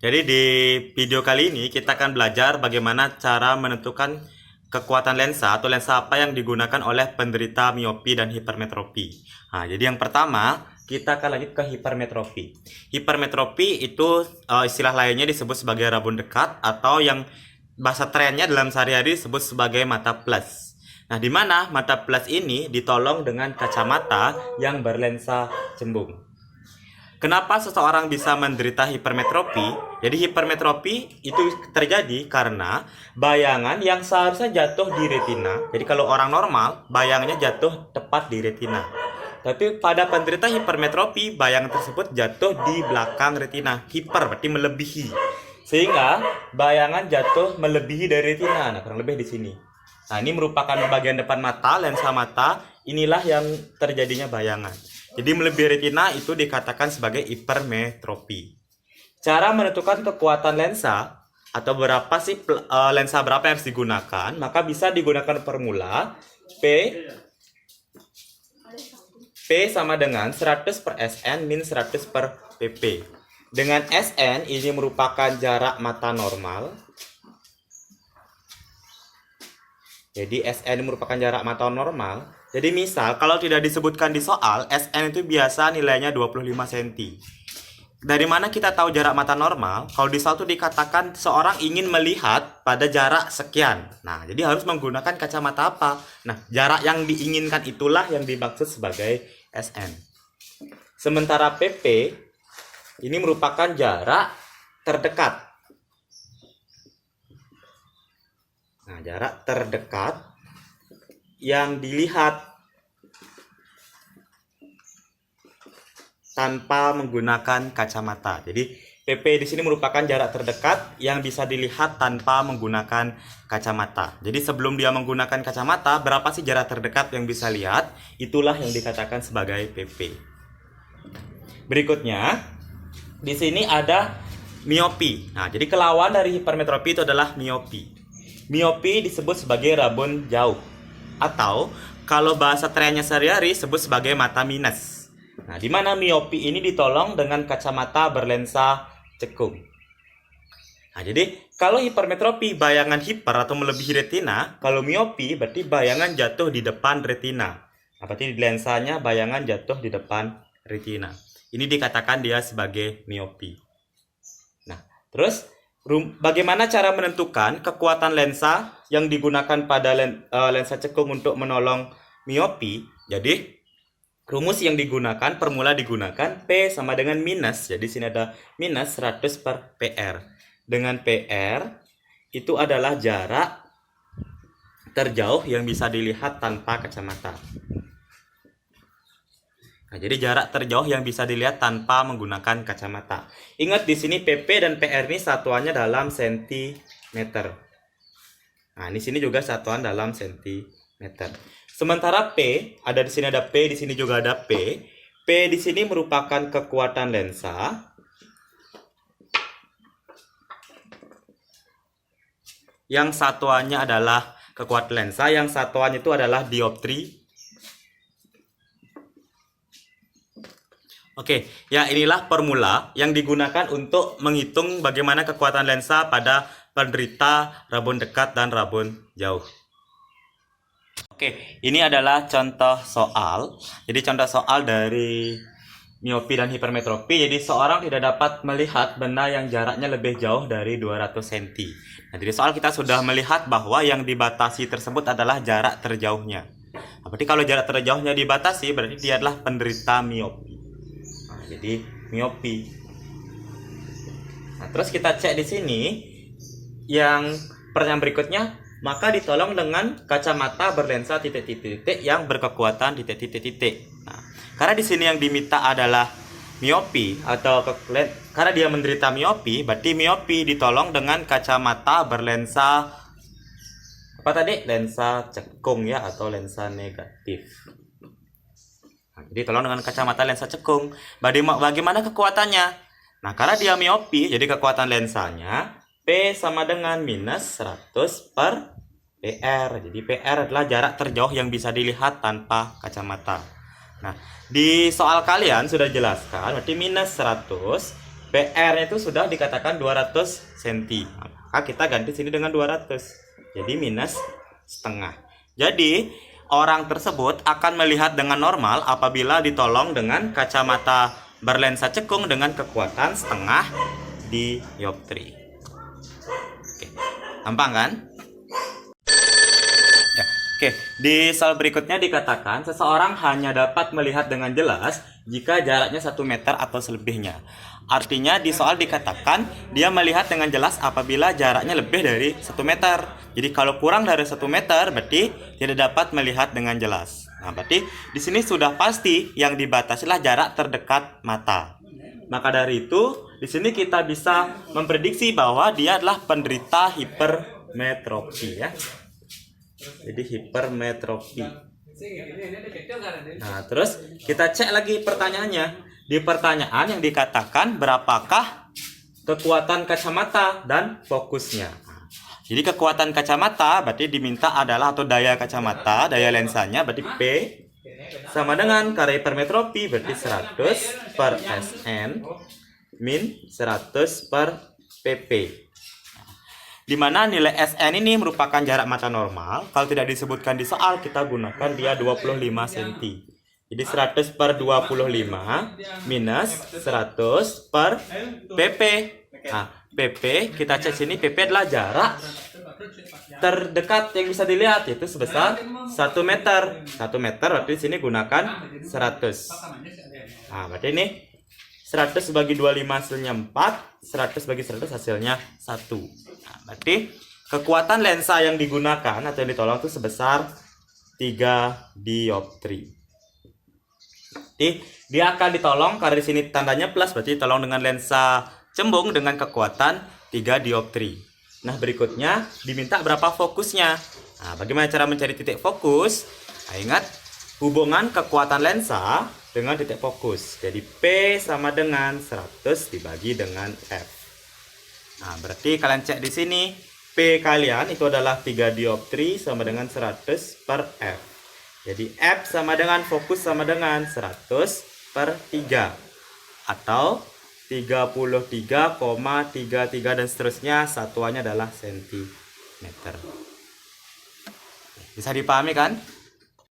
Jadi di video kali ini kita akan belajar bagaimana cara menentukan kekuatan lensa atau lensa apa yang digunakan oleh penderita miopi dan hipermetropi. Nah, jadi yang pertama kita akan lanjut ke hipermetropi. Hipermetropi itu istilah lainnya disebut sebagai rabun dekat atau yang bahasa trennya dalam sehari-hari disebut sebagai mata plus. Nah, di mana mata plus ini ditolong dengan kacamata yang berlensa cembung. Kenapa seseorang bisa menderita hipermetropi? Jadi hipermetropi itu terjadi karena bayangan yang seharusnya jatuh di retina. Jadi kalau orang normal, bayangannya jatuh tepat di retina. Tapi pada penderita hipermetropi, bayangan tersebut jatuh di belakang retina. Hiper berarti melebihi. Sehingga bayangan jatuh melebihi dari retina. Nah, kurang lebih di sini. Nah, ini merupakan bagian depan mata, lensa mata. Inilah yang terjadinya bayangan. Jadi melebihi retina itu dikatakan sebagai hipermetropi. Cara menentukan kekuatan lensa atau berapa sih lensa berapa yang harus digunakan, maka bisa digunakan formula P sama dengan 100 per SN min 100 per PP. Dengan SN ini merupakan jarak mata normal. Jadi SN merupakan jarak mata normal. Jadi misal kalau tidak disebutkan di soal, SN itu biasa nilainya 25 cm. Dari mana kita tahu jarak mata normal? Kalau di soal itu dikatakan seorang ingin melihat pada jarak sekian. Nah, jadi harus menggunakan kacamata apa? Nah, jarak yang diinginkan itulah yang dimaksud sebagai SN. Sementara PP ini merupakan jarak terdekat. Nah, jarak terdekat yang dilihat tanpa menggunakan kacamata. Jadi PP di sini merupakan jarak terdekat yang bisa dilihat tanpa menggunakan kacamata. Jadi sebelum dia menggunakan kacamata, berapa sih jarak terdekat yang bisa lihat? Itulah yang dikatakan sebagai PP. Berikutnya, di sini ada miopi. Nah, jadi kelawan dari hipermetropi itu adalah miopi. Miopi disebut sebagai rabun jauh atau kalau bahasa trennya sehari-hari disebut sebagai mata minus. Nah, di mana miopi ini ditolong dengan kacamata berlensa cekung. Nah, jadi kalau hipermetropi bayangan hiper atau melebihi retina, kalau miopi berarti bayangan jatuh di depan retina. Nah, berarti lensanya bayangan jatuh di depan retina. Ini dikatakan dia sebagai miopi. Nah, terus bagaimana cara menentukan kekuatan lensa yang digunakan pada lensa cekung untuk menolong miopi? Jadi rumus yang digunakan, formula digunakan P sama dengan minus. Jadi sini ada minus 100 per PR. Dengan PR itu adalah jarak terjauh yang bisa dilihat tanpa kacamata. Nah, jadi jarak terjauh yang bisa dilihat tanpa menggunakan kacamata. Ingat di sini PP dan PR ini satuannya dalam sentimeter. Nah, di sini juga satuan dalam sentimeter. Sementara P, ada di sini ada P, di sini juga ada P. P di sini merupakan kekuatan lensa yang satuannya adalah kekuatan lensa, yang satuan itu adalah dioptri. Oke, ya inilah formula yang digunakan untuk menghitung bagaimana kekuatan lensa pada penderita rabun dekat dan rabun jauh. Oke, ini adalah contoh soal. Jadi contoh soal dari miopi dan hipermetropi. Jadi seorang tidak dapat melihat benda yang jaraknya lebih jauh dari 200 cm. Nah, jadi soal kita sudah melihat bahwa yang dibatasi tersebut adalah jarak terjauhnya. Nah, berarti kalau jarak terjauhnya dibatasi, berarti dia adalah penderita miopi. Nah, jadi miopi. Nah, terus kita cek di sini yang pertanyaan berikutnya, maka ditolong dengan kacamata berlensa titik-titik yang berkekuatan titik-titik. Nah, karena di sini yang diminta adalah miopi atau karena dia menderita miopi, berarti miopi ditolong dengan kacamata berlensa apa tadi? Lensa cekung ya atau lensa negatif. Nah, jadi tolong dengan kacamata lensa cekung. Bagaimana kekuatannya? Nah, karena dia miopi, jadi kekuatan lensanya P sama dengan minus 100 per PR. Jadi PR adalah jarak terjauh yang bisa dilihat tanpa kacamata. Nah, di soal kalian sudah jelaskan, berarti minus 100 P PR-nya itu sudah dikatakan 200 cm. Maka kita ganti sini dengan 200. Jadi minus setengah. Jadi orang tersebut akan melihat dengan normal apabila ditolong dengan kacamata berlensa cekung dengan kekuatan setengah dioptri. Oke, gampang kan? Ya. Oke, di soal berikutnya dikatakan seseorang hanya dapat melihat dengan jelas jika jaraknya 1 meter atau selebihnya. Artinya di soal dikatakan dia melihat dengan jelas apabila jaraknya lebih dari 1 meter. Jadi kalau kurang dari 1 meter berarti tidak dapat melihat dengan jelas. Nah, berarti di sini sudah pasti yang dibatasilah jarak terdekat mata. Maka dari itu di sini kita bisa memprediksi bahwa dia adalah penderita hipermetropi ya. Jadi hipermetropi. Nah, terus kita cek lagi pertanyaannya. Di pertanyaan yang dikatakan berapakah kekuatan kacamata dan fokusnya. Jadi kekuatan kacamata berarti diminta adalah atau daya kacamata, daya lensanya berarti P sama dengan karya hipermetropi berarti 100 per Sn min 100 per pp. Di mana nilai Sn ini merupakan jarak mata normal. Kalau tidak disebutkan di soal, kita gunakan dia 25 cm. Jadi 100 per 25 minus 100 per pp. Nah, pp kita cek sini, pp adalah jarak terdekat yang bisa dilihat, yaitu sebesar 1 meter. 1 meter berarti di sini gunakan 100. Nah, berarti ini 100 bagi 25 hasilnya 4, 100 bagi 100 hasilnya 1. Nah, berarti kekuatan lensa yang digunakan atau yang ditolong itu sebesar 3 dioptri. Jadi dia akan ditolong karena di sini tandanya plus, berarti ditolong dengan lensa cembung dengan kekuatan 3 dioptri. Nah, berikutnya diminta berapa fokusnya. Nah, bagaimana cara mencari titik fokus? Nah, ingat hubungan kekuatan lensa dengan titik fokus. Jadi P sama dengan 100 dibagi dengan F. Nah, berarti kalian cek di sini P kalian itu adalah 3 dioptri sama dengan 100 per F. Jadi F sama dengan fokus sama dengan 100 per 3 atau 33,33 dan seterusnya, satuannya adalah sentimeter. Bisa dipahami kan?